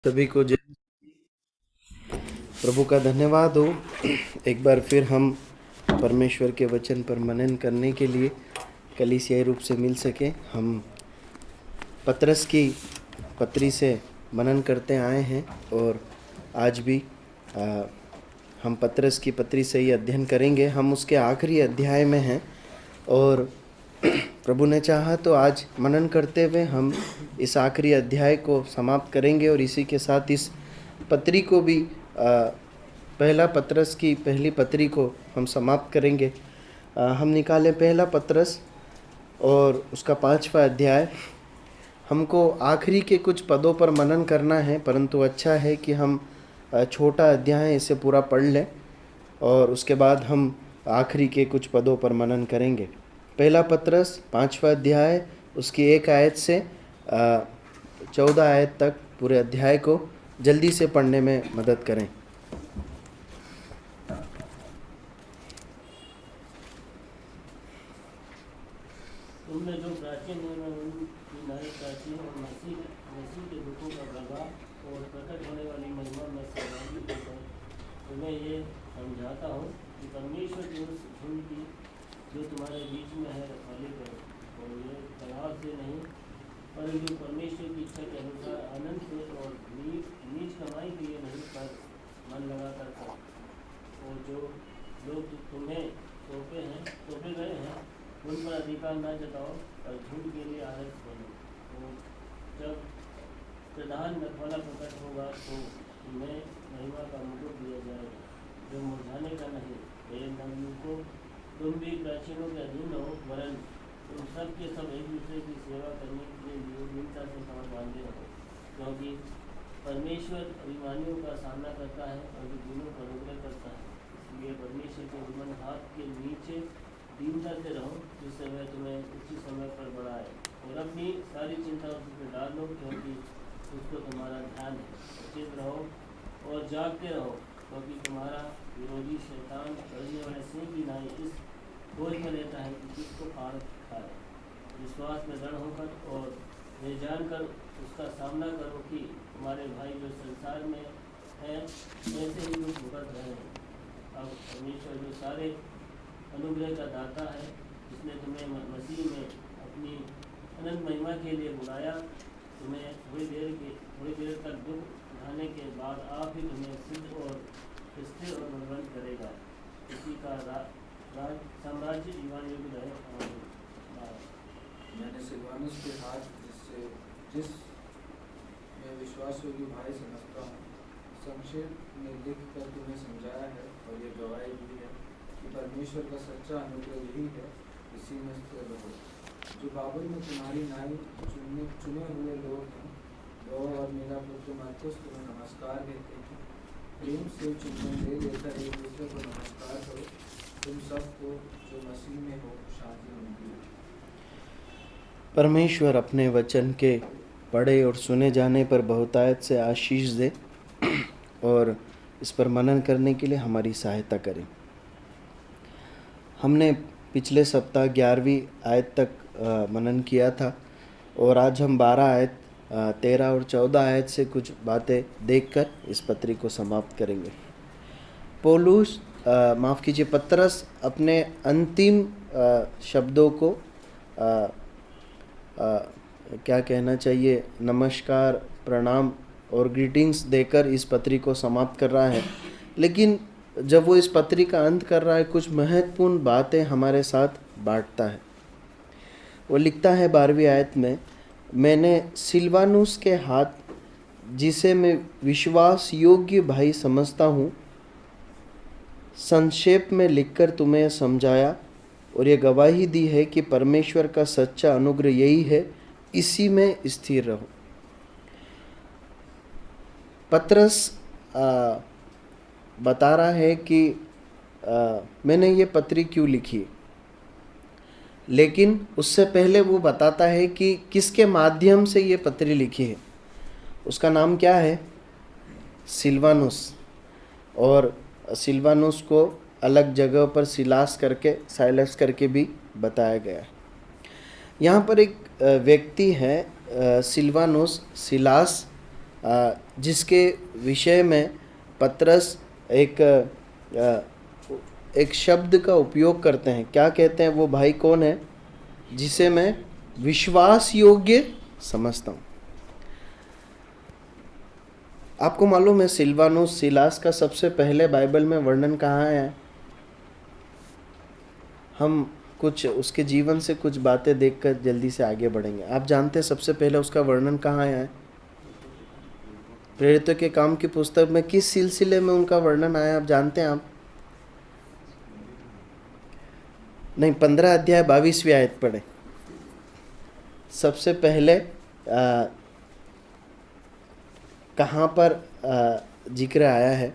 सभी को जय प्रभु का धन्यवाद हो। एक बार फिर हम परमेश्वर के वचन पर मनन करने के लिए कलीसियाई रूप से मिल सके। हम पतरस की पत्री से मनन करते आए हैं और आज भी हम पतरस की पत्री से ही अध्ययन करेंगे। हम उसके आखिरी अध्याय में हैं और प्रभु ने चाहा तो आज मनन करते हुए हम इस आखिरी अध्याय को समाप्त करेंगे और इसी के साथ इस पत्री को भी पहला पतरस की पहली पत्री को हम समाप्त करेंगे। हम निकालें पहला पतरस और उसका 5वां अध्याय। हमको आखिरी के कुछ पदों पर मनन करना है, परंतु अच्छा है कि हम छोटा अध्याय इसे पूरा पढ़ लें और उसके बाद हम आखिरी के कुछ पदों पर मनन करेंगे। पहला पतरस 5वां अध्याय उसकी 1 आयत से 14 आयत तक पूरे अध्याय को जल्दी से पढ़ने में मदद करें। तुमने जो प्राचीन उनकी नारी प्राचीन और मसीह के दुखों का प्रभाव और प्रकट होने वाली महिमा में सहभागी होकर तुम्हें ये समझाता हूँ कि परमेश्वर की उस धुन की जो तुम्हारे बीच में है रखवाली करो, और ये प्रभाव से नहीं परंतु परमेश्वर की इच्छा के अनुसार आनंद से और नीच कमाई के लिए नहीं, पर मन लगाकर करो। और जो लोग तुम्हें सौंपे गए हैं उन पर अधिकार न जताओ, और झूठ के लिए आलस बनो। तो जब प्रधान रखवाला प्रकट होगा तो तुम्हें महिमा का मुकुट दिया जाएगा, जो मुरझाने का नहीं। मेरे नवयुवकों, तुम भी प्राचीनों के अधीन रहो, वरन तुम सब के सब एक दूसरे की सेवा करने के लिए दीनता से कमर बांधे रहो, क्योंकि परमेश्वर अभिमानियों का सामना करता है और दीनों पर अनुग्रह करता है। इसलिए परमेश्वर के विमन हाथ के नीचे दीनता से रहो, जिससे वह तुम्हें उचित समय पर बढ़ाए। और अपनी सारी चिंता उस पर डाल दो, क्योंकि उसको तुम्हारा ध्यान है। सचेत रहो और जागते रहो, क्योंकि तुम्हारा विरोधी शैतान गरजने वाले सिंह की नाई इस खोज में रहता है कि किसको फाड़ खाए। विश्वास में दृढ़ होकर और यह जानकर उसका सामना करो कि तुम्हारे भाई जो संसार में हैं ऐसे ही दुख भुगत रहे हैं। अब परमेश्वर जो सारे अनुग्रह का दाता है, जिसने तुम्हें मसीह में अपनी अनंत महिमा के लिए बुलाया, तुम्हें थोड़ी देर तक दुख उठाने के बाद आप ही तुम्हें सिद्ध और स्थिर और बलवंत करेगा। इसी का साम्राज्य जीवन युग रहे। मैंने सिलवानुस के हाथ जिस मैं विश्वासयोग्य भाई समझता हूँ, संक्षेप में लिख कर तुम्हें समझाया है, और ये गवाही भी है कि परमेश्वर का सच्चा अनुग्रह यही है, इसी में स्थिर रहो। जो बाबुल में तुम्हारी नाई चुने हुए लोग हैं, वो और मेरा पुत्र मार्कुस तुम्हें नमस्कार कहते हैं। प्रेम से चुम्बन ले लेकर एक दूसरे को नमस्कार करो। तुम सबको जो मसीह में हो शांति मिलती है। परमेश्वर अपने वचन के पढ़े और सुने जाने पर बहुतायत से आशीष दे और इस पर मनन करने के लिए हमारी सहायता करें। हमने पिछले सप्ताह 11वीं आयत तक मनन किया था और आज हम 12 आयत 13 और 14 आयत से कुछ बातें देखकर इस पत्री को समाप्त करेंगे। पौलुस माफ़ कीजिए पतरस अपने अंतिम शब्दों को क्या कहना चाहिए, नमस्कार, प्रणाम और ग्रीटिंग्स देकर इस पत्री को समाप्त कर रहा है। लेकिन जब वो इस पत्री का अंत कर रहा है, कुछ महत्वपूर्ण बातें हमारे साथ बांटता है। वो लिखता है 12वीं आयत में, मैंने सिलवानुस के हाथ, जिसे मैं विश्वास योग्य भाई समझता हूँ, संक्षेप में लिखकर तुम्हें समझाया और ये गवाही दी है कि परमेश्वर का सच्चा अनुग्रह यही है, इसी में स्थिर रहो। पतरस बता रहा है कि मैंने ये पत्री क्यों लिखी, लेकिन उससे पहले वो बताता है कि किसके माध्यम से ये पत्री लिखी है। उसका नाम क्या है? सिलवानुस। और सिलवानुस को अलग जगह पर साइलस करके भी बताया गया है। यहाँ पर एक व्यक्ति है सिलवानुस, सिलास जिसके विषय में पतरस एक शब्द का उपयोग करते हैं। क्या कहते हैं? वो भाई कौन है जिसे मैं विश्वास योग्य समझता हूँ। आपको मालूम है सिलवानुस सिलास का सबसे पहले बाइबल में वर्णन कहाँ है? हम कुछ उसके जीवन से कुछ बातें देखकर जल्दी से आगे बढ़ेंगे। आप जानते हैं सबसे पहले उसका वर्णन कहाँ आया है? प्रेरितों के काम की पुस्तक में। किस सिलसिले में उनका वर्णन आया आप जानते हैं? आप नहीं, 15 अध्याय 22वीं आयत पढ़े। सबसे पहले कहाँ पर जिक्र आया है?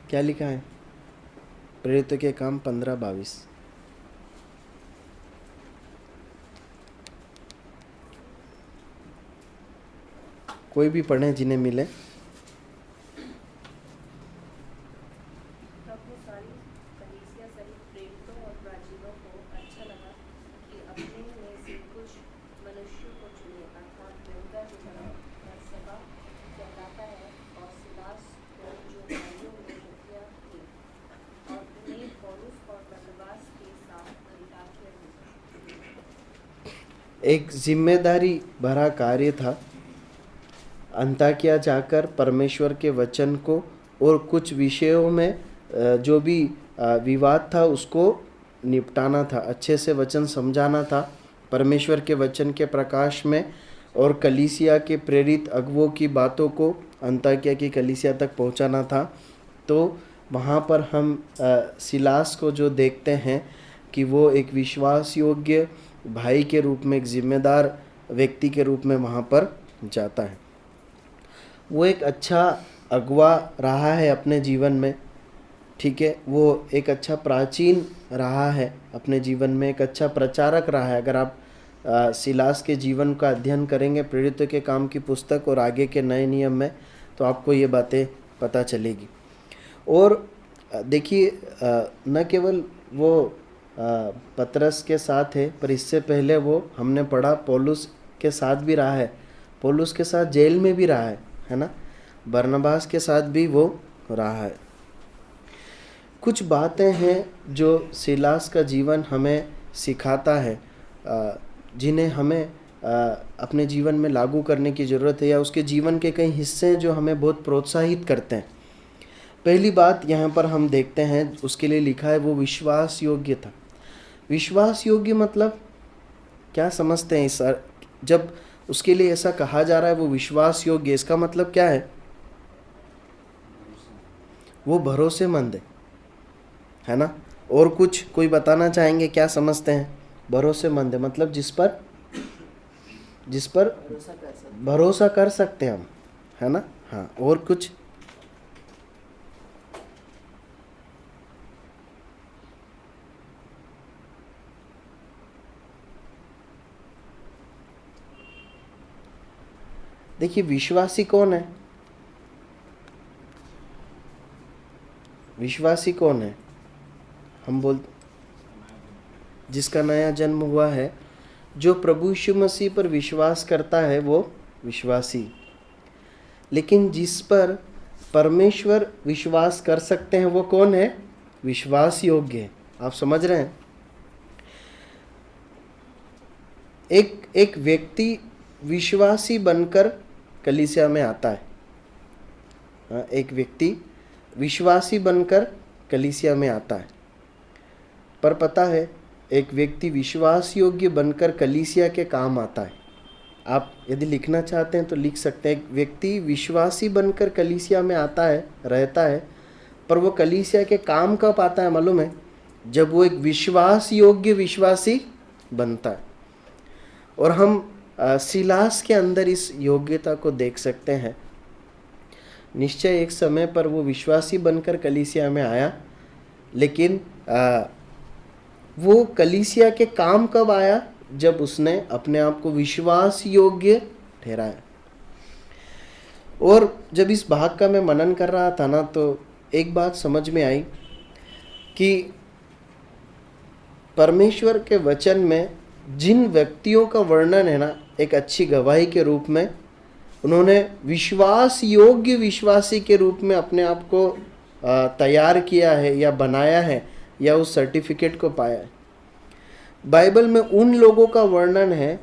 क्या लिखा है? प्रेरितों के काम 15-22। कोई भी पढ़े जिन्हें मिले। प्रभु सारी कलीसिया सहित प्रेरितों और प्राचीनों को अच्छा लगा कि अपने में से कुछ मनुष्यों को चुने, अर्थात यहूदा की तरह बरसब्बा कहलाता है और सिलास को, जो भाइयों में मुखिया थे, और उन्हें पौलुस और बरनबास के साथ अंताकिया भेजा। एक जिम्मेदारी भरा कार्य था अंताकिया जाकर परमेश्वर के वचन को और कुछ विषयों में जो भी विवाद था उसको निपटाना था, अच्छे से वचन समझाना था परमेश्वर के वचन के प्रकाश में, और कलीसिया के प्रेरित अगुवों की बातों को अंताकिया की कलीसिया तक पहुंचाना था। तो वहाँ पर हम सिलास को जो देखते हैं कि वो एक विश्वास योग्य भाई के रूप में, एक जिम्मेदार व्यक्ति के रूप में वहाँ पर जाता है। वो एक अच्छा अगुवा रहा है अपने जीवन में, ठीक है। वो एक अच्छा प्राचीन रहा है अपने जीवन में, एक अच्छा प्रचारक रहा है। अगर आप सिलास के जीवन का अध्ययन करेंगे प्रेरितों के काम की पुस्तक और आगे के नए नियम में, तो आपको ये बातें पता चलेगी। और देखिए न केवल वो पतरस के साथ है, पर इससे पहले वो हमने पढ़ा पौलुस के साथ भी रहा है, पौलुस के साथ जेल में भी रहा है ना, बरनबास के साथ भी वो रहा है। कुछ बातें हैं जो सिलास का जीवन हमें सिखाता है, जिन्हें हमें अपने जीवन में लागू करने की ज़रूरत है, या उसके जीवन के कई हिस्से हैं जो हमें बहुत प्रोत्साहित करते हैं। पहली बात यहाँ पर हम देखते हैं, उसके लिए लिखा है वो विश्वास योग्य था। विश्वास योग्य मतलब क्या समझते हैं? इस जब उसके लिए ऐसा कहा जा रहा है वो विश्वास योग्य, इसका मतलब क्या है? वो भरोसेमंद है ना। और कुछ कोई बताना चाहेंगे क्या समझते हैं? भरोसेमंद है मतलब जिस पर भरोसा कर सकते हैं हम, है ना। हाँ, और कुछ? देखिए विश्वासी कौन है? विश्वासी कौन है? हम बोलते जिसका नया जन्म हुआ है, जो प्रभु यीशु मसीह पर विश्वास करता है वो विश्वासी। लेकिन जिस पर परमेश्वर विश्वास कर सकते हैं वो कौन है? विश्वास योग्य है। आप समझ रहे हैं? एक व्यक्ति विश्वासी बनकर कलीसिया में आता है। एक व्यक्ति विश्वासी बनकर कलीसिया में आता है, पर पता है एक व्यक्ति विश्वास योग्य बनकर कलीसिया के काम आता है। आप यदि लिखना चाहते हैं तो लिख सकते हैं, एक व्यक्ति विश्वासी बनकर कलीसिया में आता है, रहता है, पर वो कलीसिया के काम कब आता है मालूम है? जब वो एक विश्वास योग्य विश्वासी बनता है। और हम सिलास के अंदर इस योग्यता को देख सकते हैं। निश्चय एक समय पर वो विश्वासी बनकर कलीसिया में आया, लेकिन वो कलीसिया के काम कब आया? जब उसने अपने आप को विश्वास योग्य ठहराया। और जब इस भाग का मैं मनन कर रहा था ना, तो एक बात समझ में आई कि परमेश्वर के वचन में जिन व्यक्तियों का वर्णन है ना, एक अच्छी गवाही के रूप में उन्होंने विश्वास योग्य विश्वासी के रूप में अपने आप को तैयार किया है या बनाया है या उस सर्टिफिकेट को पाया है। बाइबल में उन लोगों का वर्णन है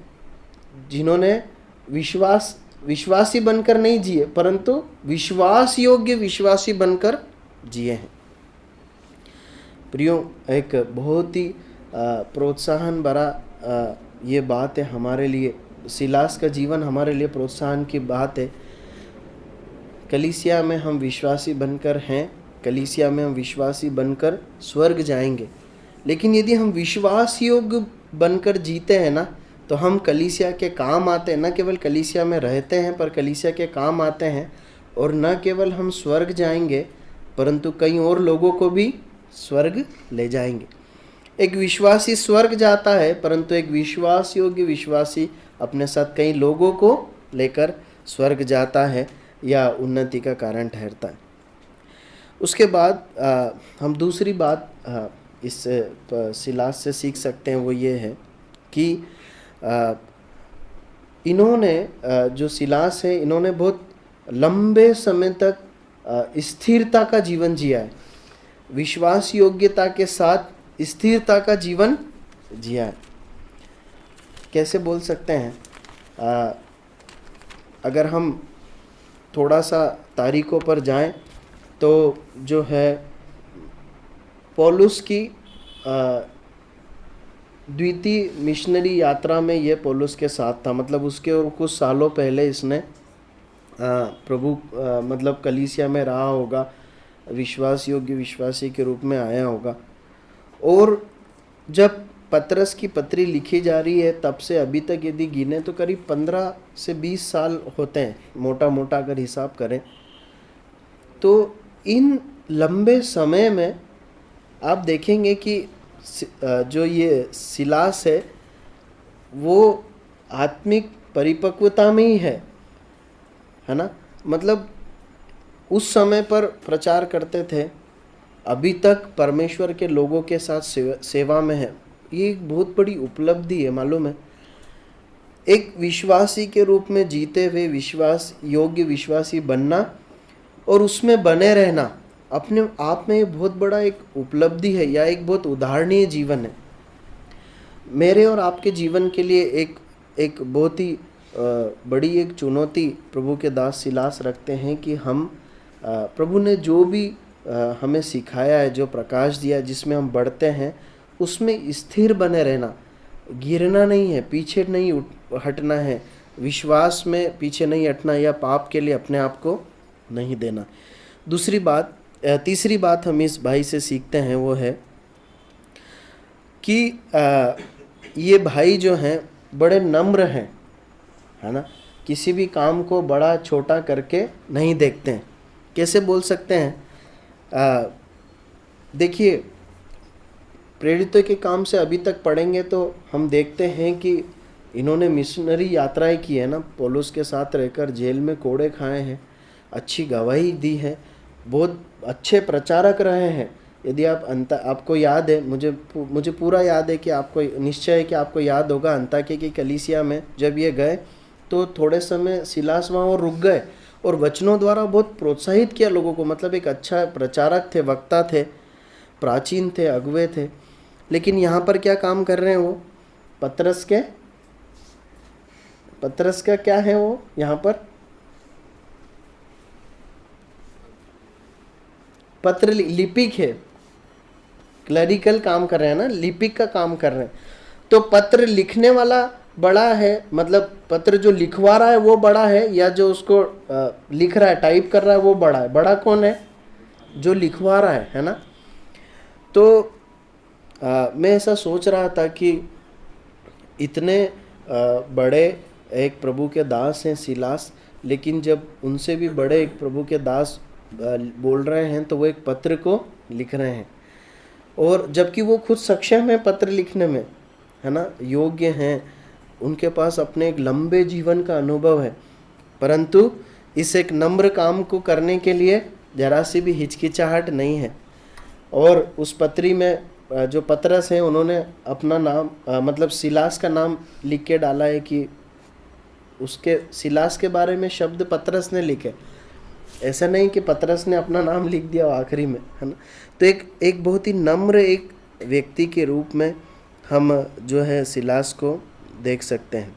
जिन्होंने विश्वासी बनकर नहीं जिए, परंतु विश्वास योग्य विश्वासी बनकर जिए हैं। प्रियो, एक बहुत ही प्रोत्साहन भरा ये बात है हमारे लिए। सिलास का जीवन हमारे लिए प्रोत्साहन की बात है। कलीसिया में हम विश्वासी बनकर हैं, कलीसिया में हम विश्वासी बनकर स्वर्ग जाएंगे। लेकिन यदि हम विश्वास योग्य बनकर जीते हैं ना, तो हम कलीसिया के काम आते हैं। न केवल कलीसिया में रहते हैं, पर कलीसिया के काम आते हैं। और न केवल हम स्वर्ग जाएंगे, परंतु कई और लोगों को भी स्वर्ग ले जाएंगे। एक विश्वासी स्वर्ग जाता है, परंतु एक विश्वास योग्य विश्वासी अपने साथ कई लोगों को लेकर स्वर्ग जाता है या उन्नति का कारण ठहरता है। उसके बाद हम दूसरी बात इस सिलास से सीख सकते हैं, वो ये है कि इन्होंने जो सिलास है, इन्होंने बहुत लंबे समय तक स्थिरता का जीवन जिया है। विश्वास योग्यता के साथ स्थिरता का जीवन जिया है। कैसे बोल सकते हैं? अगर हम थोड़ा सा तारीखों पर जाएं तो जो है पौलुस की द्वितीय मिशनरी यात्रा में ये पौलुस के साथ था। मतलब उसके और कुछ सालों पहले इसने प्रभु मतलब कलीसिया में रहा होगा, विश्वास योग्य विश्वासी के रूप में आया होगा। और जब पतरस की पत्री लिखी जा रही है तब से अभी तक यदि गिने तो करीब 15 से 20 साल होते हैं, मोटा मोटा अगर हिसाब करें तो। इन लंबे समय में आप देखेंगे कि जो ये सिलास है वो आत्मिक परिपक्वता में ही है ना। मतलब उस समय पर प्रचार करते थे, अभी तक परमेश्वर के लोगों के साथ सेवा में है। ये एक बहुत बड़ी उपलब्धि है, मालूम है। एक विश्वासी के रूप में जीते हुए विश्वास योग्य विश्वासी बनना और उसमें बने रहना अपने आप में एक बहुत बड़ा एक उपलब्धि है या एक बहुत उदाहरणीय जीवन है। मेरे और आपके जीवन के लिए एक बहुत ही बड़ी एक चुनौती प्रभु के दास सिलास रखते हैं कि हम प्रभु ने जो भी हमें सिखाया है, जो प्रकाश दिया है, जिसमें हम बढ़ते हैं, उसमें स्थिर बने रहना, गिरना नहीं है, पीछे नहीं हटना है, विश्वास में पीछे नहीं हटना या पाप के लिए अपने आप को नहीं देना। तीसरी बात हम इस भाई से सीखते हैं वो है कि ये भाई जो हैं बड़े नम्र हैं, है ना। किसी भी काम को बड़ा छोटा करके नहीं देखते हैं। कैसे बोल सकते हैं? देखिए, प्रेरितों के काम से अभी तक पढ़ेंगे तो हम देखते हैं कि इन्होंने मिशनरी यात्राएं की है ना, पौलुस के साथ रहकर जेल में कोड़े खाए हैं, अच्छी गवाही दी है, बहुत अच्छे प्रचारक रहे हैं। यदि आपको याद है, मुझे पूरा याद है कि आपको निश्चय है कि आपको याद होगा, अंताकिया की कलीसिया में जब ये गए तो थोड़े समय सिलास वहाँ और रुक गए और वचनों द्वारा बहुत प्रोत्साहित किया लोगों को। मतलब एक अच्छा प्रचारक थे, वक्ता थे, प्राचीन थे, अगुवे थे। लेकिन यहाँ पर क्या काम कर रहे हैं वो? पतरस का क्या है वो यहाँ पर? पत्र लिपिक है, क्लरिकल काम कर रहे हैं ना, लिपिक का काम कर रहे हैं। तो पत्र लिखने वाला बड़ा है, मतलब पत्र जो लिखवा रहा है वो बड़ा है, या जो उसको लिख रहा है, टाइप कर रहा है, वो बड़ा है? बड़ा कौन है? जो लिखवा रहा है ना। तो मैं ऐसा सोच रहा था कि इतने बड़े एक प्रभु के दास हैं सिलास, लेकिन जब उनसे भी बड़े एक प्रभु के दास बोल रहे हैं तो वो एक पत्र को लिख रहे हैं, और जबकि वो खुद सक्षम है पत्र लिखने में, है ना, योग्य हैं, उनके पास अपने एक लंबे जीवन का अनुभव है, परंतु इस एक नम्र काम को करने के लिए जरा सी भी हिचकिचाहट नहीं है। और उस पत्री में जो पतरस हैं उन्होंने अपना नाम मतलब सिलास का नाम लिख के डाला है कि उसके सिलास के बारे में शब्द पतरस ने लिखे। ऐसा नहीं कि पतरस ने अपना नाम लिख दिया आखिरी में, है ना। तो एक बहुत ही नम्र एक व्यक्ति के रूप में हम जो है सिलास को देख सकते हैं।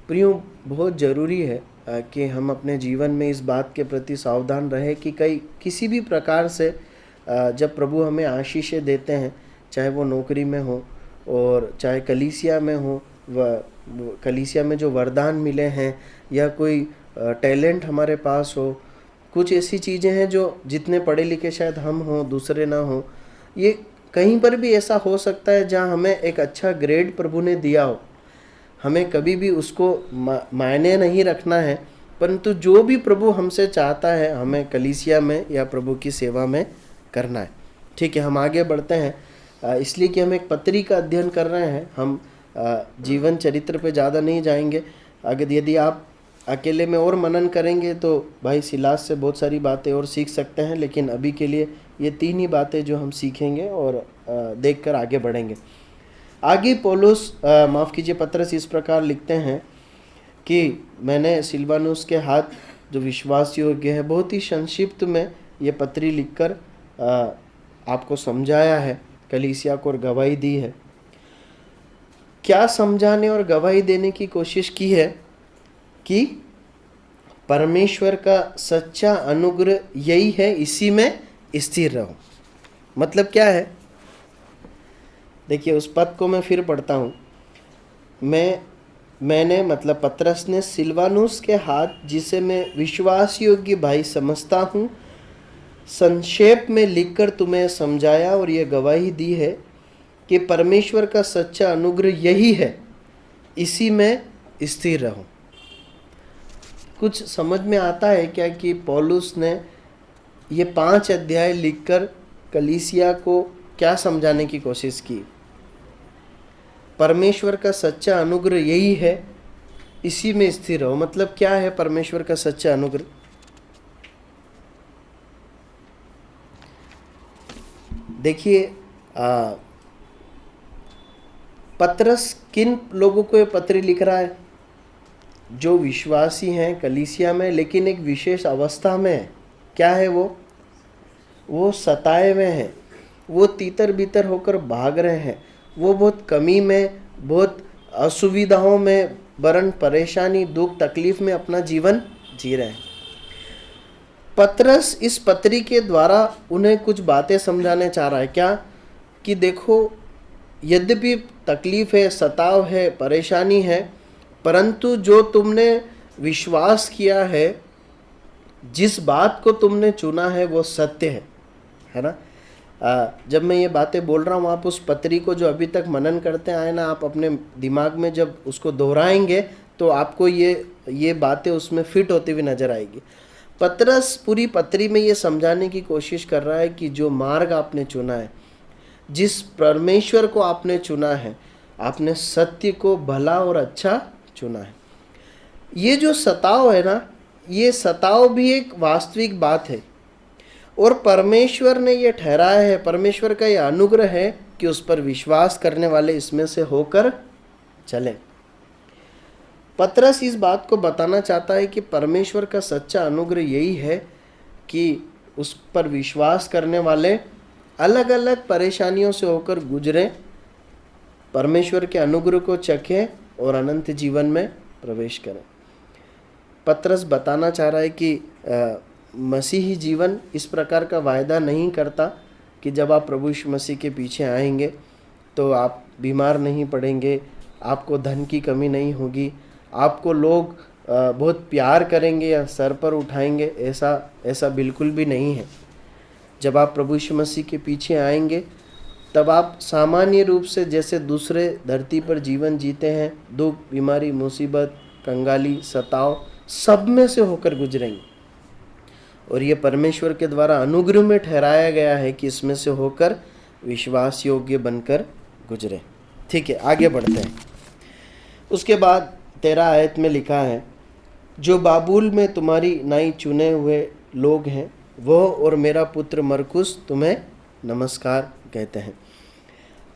प्रियो, बहुत ज़रूरी है कि हम अपने जीवन में इस बात के प्रति सावधान रहें कि किसी भी प्रकार से जब प्रभु हमें आशीषें देते हैं, चाहे वो नौकरी में हो और चाहे कलीसिया में हो, कलीसिया में जो वरदान मिले हैं या कोई टैलेंट हमारे पास हो, कुछ ऐसी चीज़ें हैं जो जितने पढ़े लिखे शायद हम हों दूसरे ना हो, ये कहीं पर भी ऐसा हो सकता है जहाँ हमें एक अच्छा ग्रेड प्रभु ने दिया हो, हमें कभी भी उसको मायने नहीं रखना है, परंतु जो भी प्रभु हमसे चाहता है हमें कलीसिया में या प्रभु की सेवा में करना है। ठीक है, हम आगे बढ़ते हैं, इसलिए कि हम एक पत्री का अध्ययन कर रहे हैं। हम जीवन चरित्र पे ज़्यादा नहीं जाएंगे आगे। यदि आप अकेले में और मनन करेंगे तो भाई सिलास से बहुत सारी बातें और सीख सकते हैं, लेकिन अभी के लिए ये 3 ही बातें जो हम सीखेंगे और देखकर आगे बढ़ेंगे। आगे पौलुस माफ़ कीजिए पतरस इस प्रकार लिखते हैं कि मैंने सिलवानुस के हाथ जो विश्वास योग्य है, बहुत ही संक्षिप्त में ये पत्री लिखकर आपको समझाया है, कलीसिया को और गवाही दी है। क्या समझाने और गवाही देने की कोशिश की है कि परमेश्वर का सच्चा अनुग्रह यही है, इसी में स्थिर रहो। मतलब क्या है, देखिए उस पद को मैं फिर पढ़ता हूँ। मैंने मतलब पतरस ने सिलवानुस के हाथ, जिसे मैं विश्वास योग्य भाई समझता हूँ, संक्षेप में लिखकर तुम्हें समझाया और ये गवाही दी है कि परमेश्वर का सच्चा अनुग्रह यही है, इसी में स्थिर रहो। कुछ समझ में आता है क्या कि पौलुस ने ये 5 अध्याय लिखकर कलीसिया को क्या समझाने की कोशिश की? परमेश्वर का सच्चा अनुग्रह यही है, इसी में स्थिर रहो। मतलब क्या है परमेश्वर का सच्चा अनुग्रह? देखिए पतरस किन लोगों को ये पत्री लिख रहा है? जो विश्वासी हैं कलीसिया में, लेकिन एक विशेष अवस्था में है। क्या है वो सताए हुए हैं, वो तीतर बीतर होकर भाग रहे हैं, वो बहुत कमी में, बहुत असुविधाओं में, वरन परेशानी, दुख, तकलीफ में अपना जीवन जी रहे हैं। पतरस इस पत्री के द्वारा उन्हें कुछ बातें समझाने चाह रहा है। क्या कि देखो, यद्यपि तकलीफ है, सताव है, परेशानी है, परंतु जो तुमने विश्वास किया है, जिस बात को तुमने चुना है वो सत्य है ना। जब मैं ये बातें बोल रहा हूँ, आप उस पत्री को जो अभी तक मनन करते आए ना, आप अपने दिमाग में जब उसको दोहराएंगे तो आपको ये बातें उसमें फिट होती हुई नजर आएगी। पतरस पूरी पत्री में ये समझाने की कोशिश कर रहा है कि जो मार्ग आपने चुना है, जिस परमेश्वर को आपने चुना है, आपने सत्य को भला और अच्छा चुना है। ये जो सताव है ना, ये सताव भी एक वास्तविक बात है और परमेश्वर ने ये ठहराया है, परमेश्वर का ये अनुग्रह है कि उस पर विश्वास करने वाले इसमें से होकर चलें। पतरस इस बात को बताना चाहता है कि परमेश्वर का सच्चा अनुग्रह यही है कि उस पर विश्वास करने वाले अलग अलग परेशानियों से होकर गुजरें, परमेश्वर के अनुग्रह को चखें और अनंत जीवन में प्रवेश करें। पतरस बताना चाह रहा है कि मसीही जीवन इस प्रकार का वायदा नहीं करता कि जब आप प्रभु यीशु मसीह के पीछे आएंगे तो आप बीमार नहीं पड़ेंगे, आपको धन की कमी नहीं होगी, आपको लोग बहुत प्यार करेंगे या सर पर उठाएंगे। ऐसा बिल्कुल भी नहीं है। जब आप प्रभु यीशु मसीह के पीछे आएंगे तब आप सामान्य रूप से जैसे दूसरे धरती पर जीवन जीते हैं, दुख, बीमारी, मुसीबत, कंगाली, सताव, सब में से होकर गुजरेंगे। और ये परमेश्वर के द्वारा अनुग्रह में ठहराया गया है कि इसमें से होकर विश्वास योग्य बनकर गुजरे। ठीक है, आगे बढ़ते हैं। उसके बाद 13 आयत में लिखा है, जो बाबुल में तुम्हारी नाई चुने हुए लोग हैं, वह और मेरा पुत्र मरकुस तुम्हें नमस्कार कहते हैं।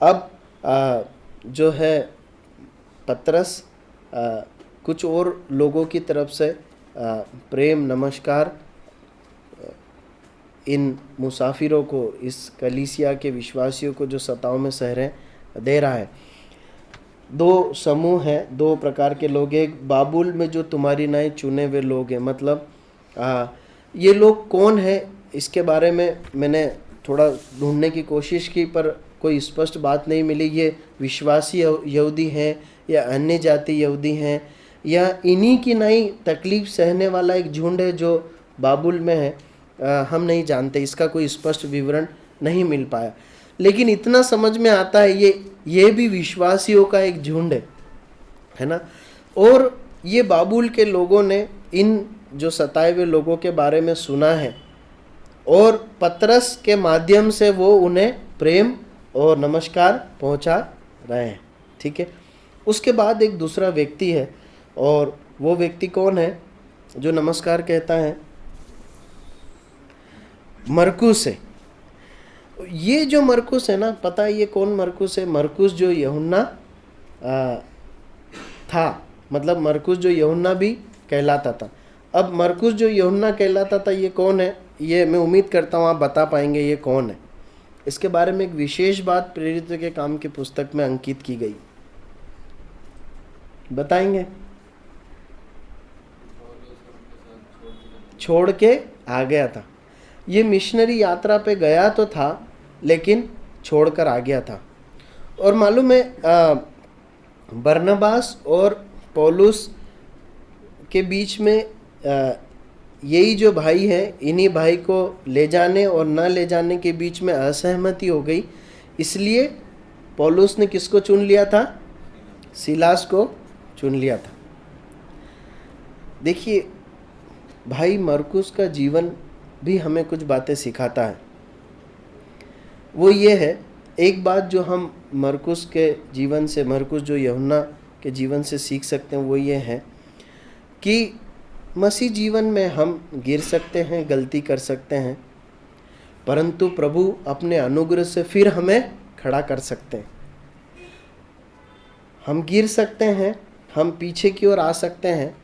अब जो है पतरस कुछ और लोगों की तरफ से प्रेम नमस्कार इन मुसाफिरों को, इस कलीसिया के विश्वासियों को जो सताओं में सह रहे हैं, दे रहा है। दो समूह हैं, दो प्रकार के लोग। एक बाबुल में जो तुम्हारी नाई चुने हुए लोग हैं, मतलब ये लोग कौन है, इसके बारे में मैंने थोड़ा ढूंढने की कोशिश की पर कोई स्पष्ट बात नहीं मिली। ये विश्वासी यहूदी हैं या अन्य जाति यहूदी हैं या इन्हीं की नई तकलीफ सहने वाला एक झुंड है जो बाबुल में है, हम नहीं जानते। इसका कोई स्पष्ट विवरण नहीं मिल पाया, लेकिन इतना समझ में आता है ये भी विश्वासियों का एक झुंड है ना। और ये बाबुल के लोगों ने इन जो सताए हुए लोगों के बारे में सुना है और पतरस के माध्यम से वो उन्हें प्रेम और नमस्कार पहुंचा रहे हैं। ठीक है। उसके बाद एक दूसरा व्यक्ति है, और वो व्यक्ति कौन है जो नमस्कार कहता है? मरकुस है। ये जो मरकुस है ना, पता है ये कौन मरकुस है? मरकुस जो यूहन्ना था, मतलब मरकुस जो यूहन्ना भी कहलाता था। अब मरकुस जो यूहन्ना कहलाता था ये कौन है? ये मैं उम्मीद करता हूँ आप बता पाएंगे ये कौन है। इसके बारे में एक विशेष बात प्रेरितों के काम की पुस्तक में अंकित की गई, बताएंगे? छोड़ के आ गया था। ये मिशनरी यात्रा पे गया तो था लेकिन छोड़कर आ गया था। और मालूम है बरनबास और पौलुस के बीच में यही जो भाई हैं, इन्हीं भाई को ले जाने और न ले जाने के बीच में असहमति हो गई। इसलिए पौलुस ने किसको चुन लिया था? सिलास को चुन लिया था। देखिए भाई मरकुस का जीवन भी हमें कुछ बातें सिखाता है। वो ये है, एक बात जो हम मरकुस के जीवन से, मरकुस जो यूहन्ना के जीवन से सीख सकते हैं वो ये है कि मसीह जीवन में हम गिर सकते हैं, गलती कर सकते हैं, परंतु प्रभु अपने अनुग्रह से फिर हमें खड़ा कर सकते हैं। हम गिर सकते हैं, हम पीछे की ओर आ सकते हैं,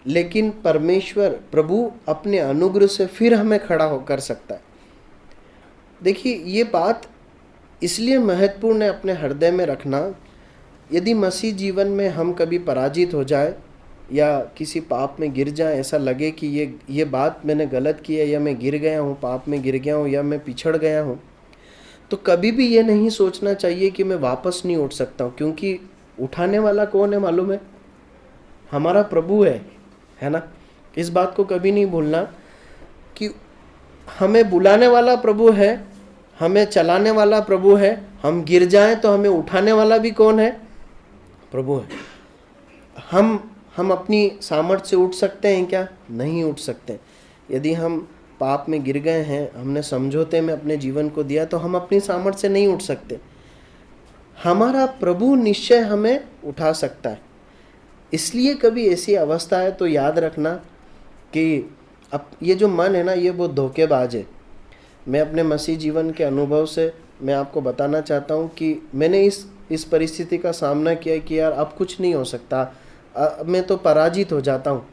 लेकिन परमेश्वर प्रभु अपने अनुग्रह से फिर हमें खड़ा होकर सकता है। देखिए ये बात इसलिए महत्वपूर्ण है अपने हृदय में रखना। यदि मसीह जीवन में हम कभी पराजित हो जाए या किसी पाप में गिर जाए, ऐसा लगे कि ये बात मैंने गलत की है या मैं गिर गया हूँ, पाप में गिर गया हूँ या मैं पिछड़ गया हूँ, तो कभी भी ये नहीं सोचना चाहिए कि मैं वापस नहीं उठ सकता हूँ, क्योंकि उठाने वाला कौन है मालूम है? हमारा प्रभु है ना। इस बात को कभी नहीं भूलना कि हमें बुलाने वाला प्रभु है, हमें चलाने वाला प्रभु है। हम गिर जाएं तो हमें उठाने वाला भी कौन है? प्रभु है। हम अपनी सामर्थ्य से उठ सकते हैं क्या? नहीं उठ सकते। यदि हम पाप में गिर गए हैं, हमने समझौते में अपने जीवन को दिया, तो हम अपनी सामर्थ्य से नहीं उठ सकते। हमारा प्रभु निश्चय हमें उठा सकता है। इसलिए कभी ऐसी अवस्था है तो याद रखना कि अब ये जो मन है ना, ये बहुत धोखेबाज है। मैं अपने मसीह जीवन के अनुभव से मैं आपको बताना चाहता हूँ कि मैंने इस परिस्थिति का सामना किया कि यार अब कुछ नहीं हो सकता, मैं तो पराजित हो जाता हूँ।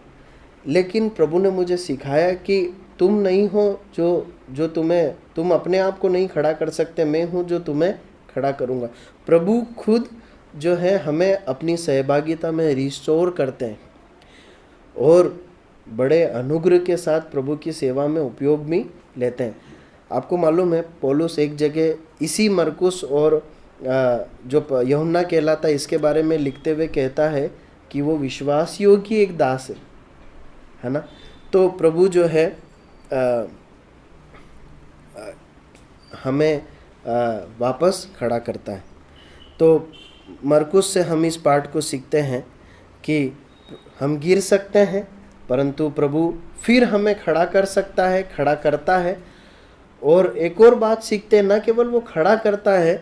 लेकिन प्रभु ने मुझे सिखाया कि तुम नहीं हो जो तुम अपने आप को नहीं खड़ा कर सकते, मैं हूँ जो तुम्हें खड़ा करूँगा। प्रभु खुद जो है हमें अपनी सहभागिता में रिस्टोर करते हैं और बड़े अनुग्रह के साथ प्रभु की सेवा में उपयोग भी लेते हैं। आपको मालूम है पौलुस एक जगह इसी मरकुस और जो यूहन्ना कहलाता है इसके बारे में लिखते हुए कहता है कि वो विश्वासियों की एक दास है ना। तो प्रभु जो है हमें वापस खड़ा करता है। तो मरकुस से हम इस पाठ को सीखते हैं कि हम गिर सकते हैं, परंतु प्रभु फिर हमें खड़ा कर सकता है, खड़ा करता है। और एक और बात सीखते हैं, न केवल वो खड़ा करता है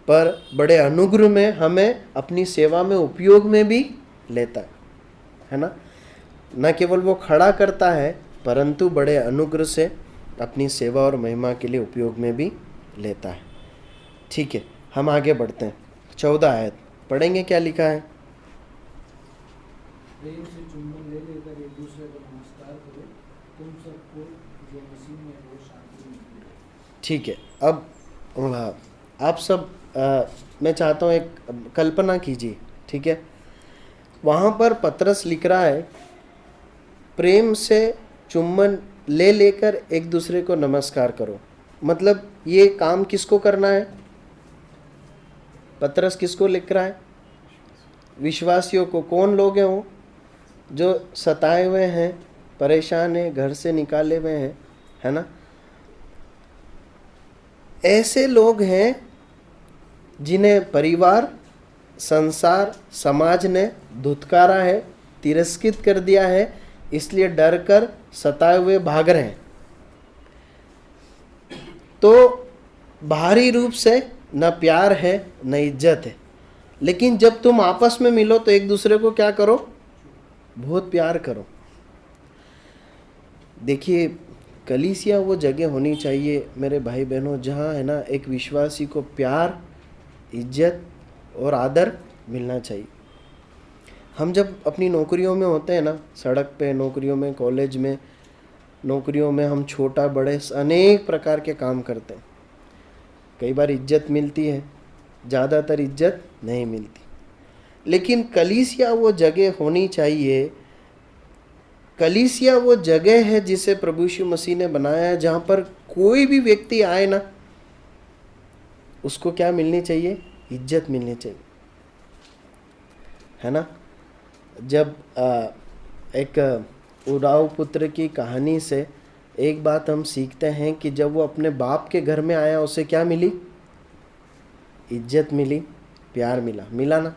पर बड़े अनुग्रह में हमें अपनी सेवा में उपयोग में भी लेता है ना। न केवल वो खड़ा करता है परंतु बड़े अनुग्रह से अपनी सेवा और महिमा के लिए उपयोग में भी लेता है। ठीक है, हम आगे बढ़ते हैं। 14 आयत पढ़ेंगे, क्या लिखा है? प्रेम से चुंबन ले लेकर एक दूसरे को नमस्कार करो, तुम सबको जो मसीह में हो शांति मिलती है। ठीक है, अब आप सब मैं चाहता हूँ एक कल्पना कीजिए। ठीक है, वहाँ पर पतरस लिख रहा है प्रेम से चुम्बन ले लेकर एक दूसरे को नमस्कार करो। मतलब ये काम किसको करना है? पतरस किसको लिख रहा है? विश्वासियों को। कौन लोग हैं वो? जो सताए हुए हैं, परेशान हैं, घर से निकाले हुए हैं, है ना? ऐसे लोग हैं जिन्हें परिवार, संसार, समाज ने धुतकारा है, तिरस्कृत कर दिया है, इसलिए डर कर सताए हुए भाग रहे हैं। तो बाहरी रूप से न प्यार है न इज्जत है, लेकिन जब तुम आपस में मिलो तो एक दूसरे को क्या करो? बहुत प्यार करो। देखिए, कलीसिया वो जगह होनी चाहिए मेरे भाई बहनों जहाँ है ना एक विश्वासी को प्यार, इज्जत और आदर मिलना चाहिए। हम जब अपनी नौकरियों में होते हैं ना, सड़क पे, नौकरियों में, कॉलेज में, नौकरियों में हम छोटा बड़े अनेक प्रकार के काम करते हैं। कई बार इज्जत मिलती है, ज़्यादातर इज्जत नहीं मिलती। लेकिन कलीसिया वो जगह होनी चाहिए, कलीसिया वो जगह है जिसे प्रभु यीशु मसीह ने बनाया है, जहाँ पर कोई भी व्यक्ति आए ना, उसको क्या मिलनी चाहिए? इज्जत मिलनी चाहिए, है ना? जब एक उराव पुत्र की कहानी से एक बात हम सीखते हैं कि जब वो अपने बाप के घर में आया, उसे क्या मिली? इज्जत मिली, प्यार मिला ना?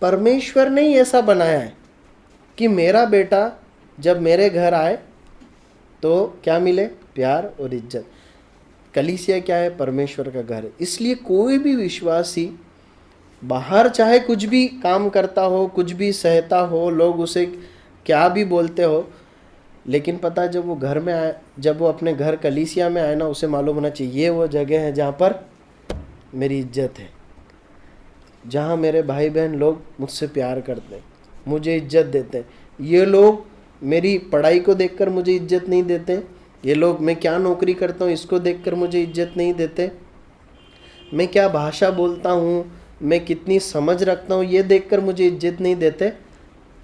परमेश्वर ने ही ऐसा बनाया है कि मेरा बेटा जब मेरे घर आए तो क्या मिले? प्यार और इज्जत। कलीसिया क्या है? परमेश्वर का घर है। इसलिए कोई भी विश्वासी बाहर चाहे कुछ भी काम करता हो, कुछ भी सहता हो, लोग उसे क्या भी बोलते हो, लेकिन पता है जब वो घर में आए, जब वो अपने घर कलीसिया में आए ना, उसे मालूम होना चाहिए ये वो जगह है जहाँ पर मेरी इज्जत है, जहाँ मेरे भाई बहन लोग मुझसे प्यार करते हैं, मुझे इज्जत देते हैं। ये लोग मेरी पढ़ाई को देखकर मुझे इज्जत नहीं देते, ये लोग मैं क्या नौकरी करता हूँ इसको देखकर मुझे इज्जत नहीं देते, मैं क्या भाषा बोलता हूँ, मैं कितनी समझ रखता हूँ, ये देखकर मुझे इज्जत नहीं देते।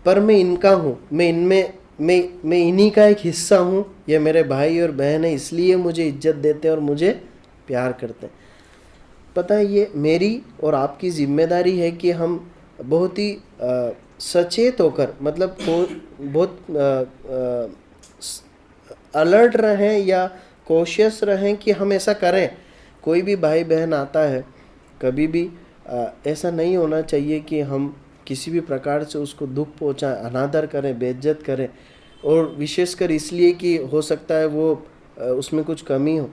पर मैं इनका हूँ, मैं इन्हीं का एक हिस्सा हूँ, ये मेरे भाई और बहन है, इसलिए मुझे इज्जत देते हैं और मुझे प्यार करते हैं। पता है, ये मेरी और आपकी जिम्मेदारी है कि हम बहुत ही सचेत होकर, मतलब बहुत अलर्ट रहें या कोशिश रहें कि हम ऐसा करें। कोई भी भाई बहन आता है, कभी भी ऐसा नहीं होना चाहिए कि हम किसी भी प्रकार से उसको दुख पहुंचाएं, अनादर करें, बेइज्जत करें, और विशेषकर इसलिए कि हो सकता है वो उसमें कुछ कमी हो।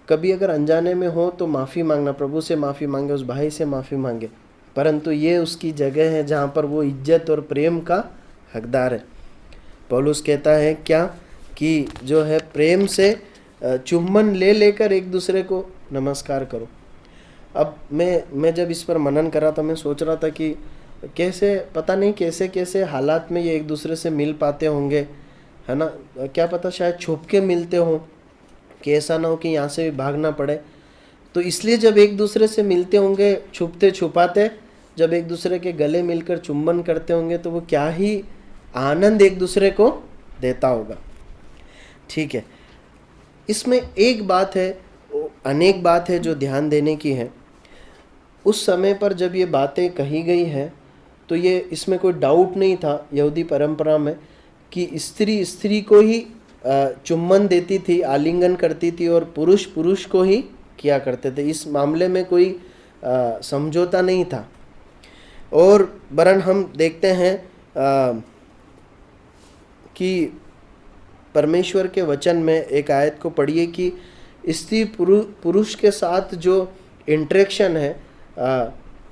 कभी अगर अनजाने में हो तो माफ़ी मांगना, प्रभु से माफ़ी मांगे, उस भाई से माफ़ी मांगे, परंतु ये उसकी जगह है जहाँ पर वो इज्जत और प्रेम का हकदार है। पौलुस कहता है क्या कि जो है प्रेम से चुम्बन ले लेकर एक दूसरे को नमस्कार करो। अब मैं जब इस पर मनन कर रहा था, मैं सोच रहा था कि कैसे, पता नहीं कैसे कैसे हालात में ये एक दूसरे से मिल पाते होंगे, है ना? क्या पता शायद छुप के मिलते हो, कि ऐसा ना हो कि यहाँ से भी भागना पड़े। तो इसलिए जब एक दूसरे से मिलते होंगे छुपते छुपाते, जब एक दूसरे के गले मिलकर चुम्बन करते होंगे, तो वो क्या ही आनंद एक दूसरे को देता होगा। ठीक है, इसमें एक बात है, अनेक बात है जो ध्यान देने की है। उस समय पर जब ये बातें कही गई हैं तो ये इसमें कोई डाउट नहीं था यहूदी परंपरा में कि स्त्री स्त्री को ही चुम्बन देती थी, आलिंगन करती थी, और पुरुष पुरुष को ही किया करते थे। इस मामले में कोई समझौता नहीं था। और वरन हम देखते हैं कि परमेश्वर के वचन में एक आयत को पढ़िए कि स्त्री पुरुष के साथ जो इंटरेक्शन है,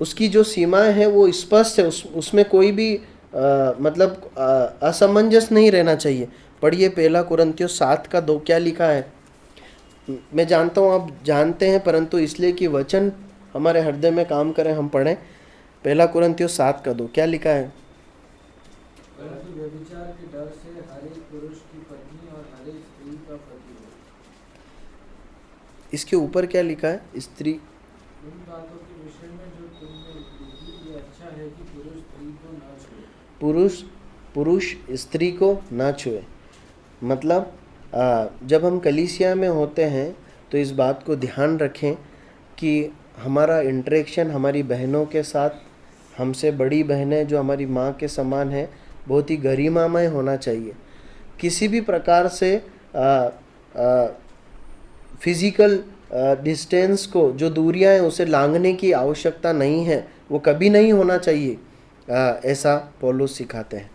उसकी जो सीमाएं हैं वो स्पष्ट है, उसमें कोई भी मतलब असमंजस नहीं रहना चाहिए। पढ़िए 1 कुरिन्थियों 7:2 क्या लिखा है। मैं जानता हूँ आप जानते हैं, परंतु इसलिए कि वचन हमारे हृदय में काम करें हम पढ़ें। 1 कुरिन्थियों 7:2 क्या लिखा है। परंतु व्यभिचार के डर से हर एक पुरुष की पत्नी और हर एक स्त्री का पति हो। इसके ऊपर क्या लिखा है। स्त्री उन बातों के विषय में जो तुमने लिखी, ये अच्छा है कि पुरुष स्त्री को न छुए। पुरुष स्त्री को ना छुए। मतलब जब हम कलीसिया में होते हैं तो इस बात को ध्यान रखें कि हमारा इंटरेक्शन हमारी बहनों के साथ, हमसे बड़ी बहनें जो हमारी माँ के समान है, बहुत ही गरिमामय होना चाहिए। किसी भी प्रकार से फिजिकल डिस्टेंस को, जो दूरियां हैं उसे लांघने की आवश्यकता नहीं है, वो कभी नहीं होना चाहिए। ऐसा पौलुस सिखाते हैं।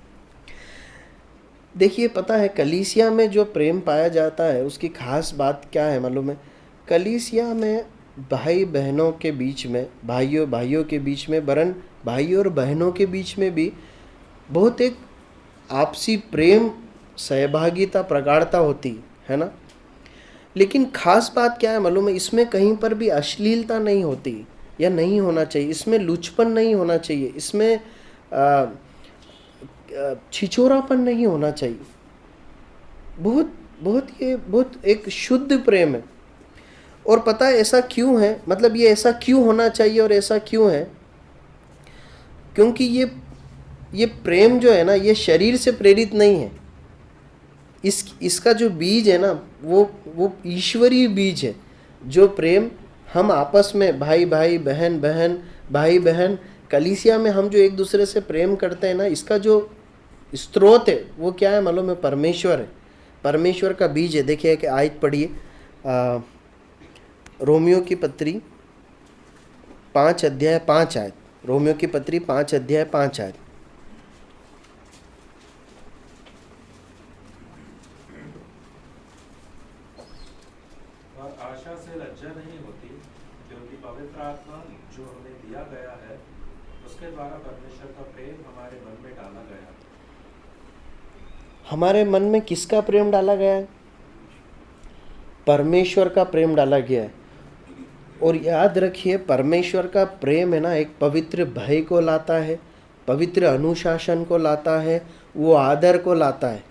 देखिए, पता है कलीसिया में जो प्रेम पाया जाता है उसकी खास बात क्या है मालूम है। कलीसिया में भाई बहनों के बीच में, भाइयों के बीच में, वरन भाइयों और बहनों के बीच में भी बहुत एक आपसी प्रेम, सहभागिता, प्रगाढ़ता होती है ना। लेकिन खास बात क्या है मालूम है, इसमें कहीं पर भी अश्लीलता नहीं होती या नहीं होना चाहिए। इसमें लुचपन नहीं होना चाहिए। इसमें छिछोरापन नहीं होना चाहिए। बहुत एक शुद्ध प्रेम है। और पता है ऐसा क्यों है, मतलब ये ऐसा क्यों होना चाहिए और ऐसा क्यों है, क्योंकि ये प्रेम जो है ना, ये शरीर से प्रेरित नहीं है। इसका जो बीज है ना, वो ईश्वरीय बीज है। जो प्रेम हम आपस में भाई भाई, बहन बहन, भाई बहन, कलीसिया में हम जो एक दूसरे से प्रेम करते हैं ना, इसका जो स्रोत है वो क्या है मालूम है, परमेश्वर है। परमेश्वर का बीज है। देखिए कि आयत पढ़िए, रोमियो की पत्री 5:5 आयत। रोमियो की पत्री 5:5 आयत। और आशा से लज्जा नहीं होती, क्योंकि पवित्र आत्मा जो हमें दिया गया है उसके द्वारा परमेश्वर का प्रेम हमारे मन में डाला गया। हमारे मन में किसका प्रेम डाला गया है? परमेश्वर का प्रेम डाला गया है। और याद रखिए, परमेश्वर का प्रेम है ना, एक पवित्र भय को लाता है, पवित्र अनुशासन को लाता है, वो आदर को लाता है।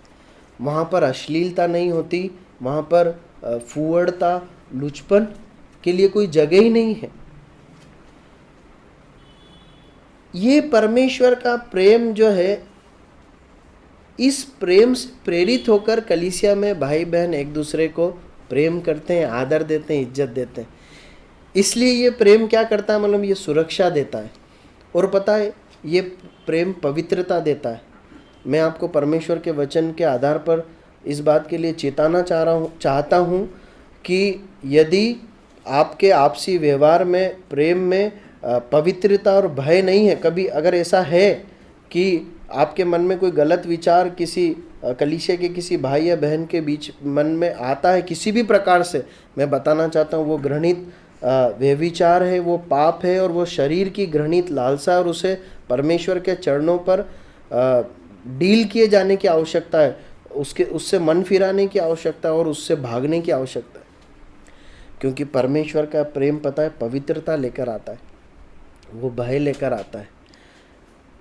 वहाँ पर अश्लीलता नहीं होती, वहाँ पर फुअड़ता, लुचपन के लिए कोई जगह ही नहीं है। ये परमेश्वर का प्रेम जो है, इस प्रेम से प्रेरित होकर कलीसिया में भाई बहन एक दूसरे को प्रेम करते हैं, आदर देते हैं, इज्जत देते हैं। इसलिए ये प्रेम क्या करता है मतलब, ये सुरक्षा देता है। और पता है ये प्रेम पवित्रता देता है। मैं आपको परमेश्वर के वचन के आधार पर इस बात के लिए चेताना चाहता हूँ कि यदि आपके आपसी व्यवहार में, प्रेम में पवित्रता और भय नहीं है, कभी अगर ऐसा है कि आपके मन में कोई गलत विचार किसी कलीसिया के किसी भाई या बहन के बीच मन में आता है किसी भी प्रकार से, मैं बताना चाहता हूँ वो घृणित व्यभिचार है, वो पाप है, और वो शरीर की घृणित लालसा, और उसे परमेश्वर के चरणों पर डील किए जाने की आवश्यकता है। उससे मन फिराने की आवश्यकता है और उससे भागने की आवश्यकता है। क्योंकि परमेश्वर का प्रेम पता है पवित्रता लेकर आता है, वो भय लेकर आता है।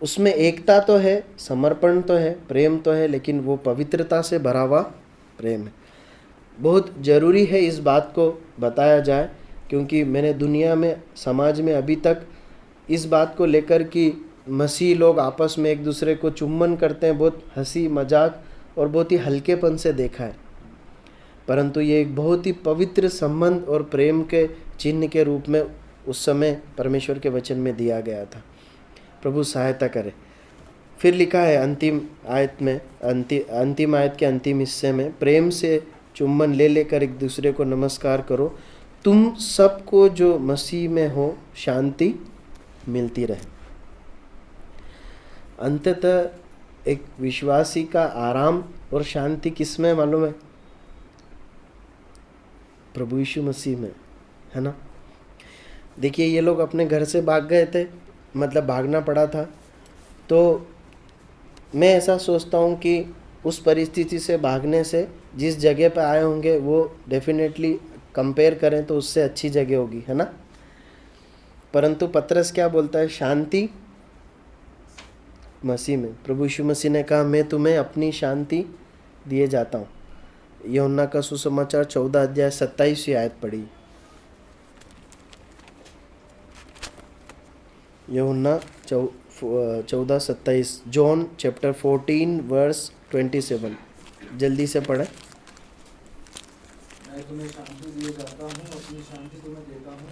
उसमें एकता तो है, समर्पण तो है, प्रेम तो है, लेकिन वो पवित्रता से भरा हुआ प्रेम है। बहुत ज़रूरी है इस बात को बताया जाए, क्योंकि मैंने दुनिया में, समाज में अभी तक इस बात को लेकर कि मसीह लोग आपस में एक दूसरे को चुम्बन करते हैं, बहुत हंसी मजाक और बहुत ही हल्केपन से देखा है। परंतु ये एक बहुत ही पवित्र संबंध और प्रेम के चिन्ह के रूप में उस समय परमेश्वर के वचन में दिया गया था। प्रभु सहायता करे। फिर लिखा है अंतिम आयत में, अंतिम आयत के अंतिम हिस्से में, प्रेम से चुम्बन ले लेकर एक दूसरे को नमस्कार करो, तुम सबको जो मसीह में हो शांति मिलती रहे। अंततः एक विश्वासी का आराम और शांति किस में मालूम है? प्रभु यीशु मसीह में, है ना। देखिए ये लोग अपने घर से भाग गए थे, मतलब भागना पड़ा था। तो मैं ऐसा सोचता हूँ कि उस परिस्थिति से भागने से जिस जगह पे आए होंगे वो डेफिनेटली कंपेयर करें तो उससे अच्छी जगह होगी, है ना। परंतु पतरस क्या बोलता है, शांति मसीह में। प्रभु यीशु मसीह ने कहा मैं तुम्हें अपनी शांति दिए जाता हूँ। यूहन्ना का सुसमाचार 14 अध्याय 27 आयत पढ़ी। यूहन्ना 14:27, जॉन चैप्टर 14 वर्स 27। जल्दी से पढ़े। मैं तुम्हें शांति दिए जाता हूँ, अपनी शांति तुम्हें देता हूँ।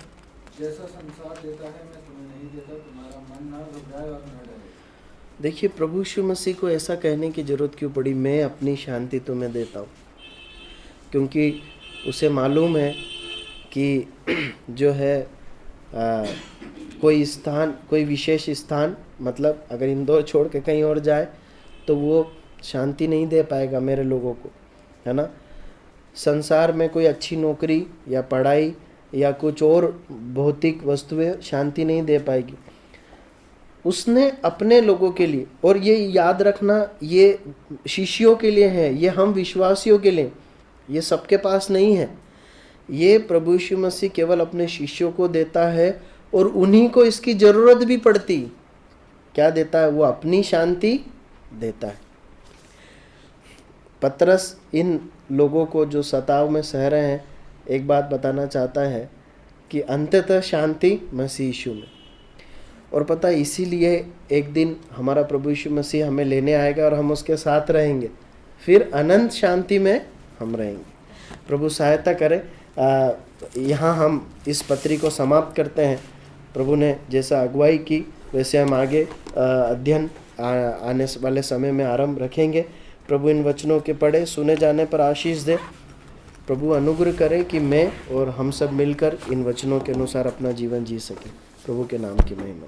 जैसा संसार देता है मैं तुम्हें नहीं देता। तुम्हारा मन न घबराए और न डरे। देखिए प्रभु यीशु मसीह को ऐसा कहने की जरूरत क्यों पड़ी, मैं अपनी शांति तुम्हें देता हूँ? क्योंकि उसे मालूम है कि जो है कोई स्थान, कोई विशेष स्थान, मतलब अगर इंदौर छोड़ के कहीं और जाए तो वो शांति नहीं दे पाएगा मेरे लोगों को, है ना। संसार में कोई अच्छी नौकरी या पढ़ाई या कुछ और भौतिक वस्तुएं शांति नहीं दे पाएगी। उसने अपने लोगों के लिए, और ये याद रखना ये शिष्यों के लिए है, ये हम विश्वासियों के लिए, ये सबके पास नहीं है। ये प्रभु यीशु मसीह केवल अपने शिष्यों को देता है और उन्हीं को इसकी जरूरत भी पड़ती। क्या देता है? वो अपनी शांति देता है। पतरस इन लोगों को जो सताव में सह रहे हैं एक बात बताना चाहता है कि अंततः शांति मसीह यीशु में। और पता है इसीलिए एक दिन हमारा प्रभु यीशु मसीह हमें लेने आएगा और हम उसके साथ रहेंगे, फिर अनंत शांति में हम रहेंगे। प्रभु सहायता करे। यहाँ हम इस पत्री को समाप्त करते हैं। प्रभु ने जैसा अगुवाई की वैसे हम आगे अध्ययन आने वाले समय में आरंभ रखेंगे। प्रभु इन वचनों के पढ़े सुने जाने पर आशीष दे। प्रभु अनुग्रह करे कि मैं और हम सब मिलकर इन वचनों के अनुसार अपना जीवन जी सकें। प्रभु के नाम की महिमा।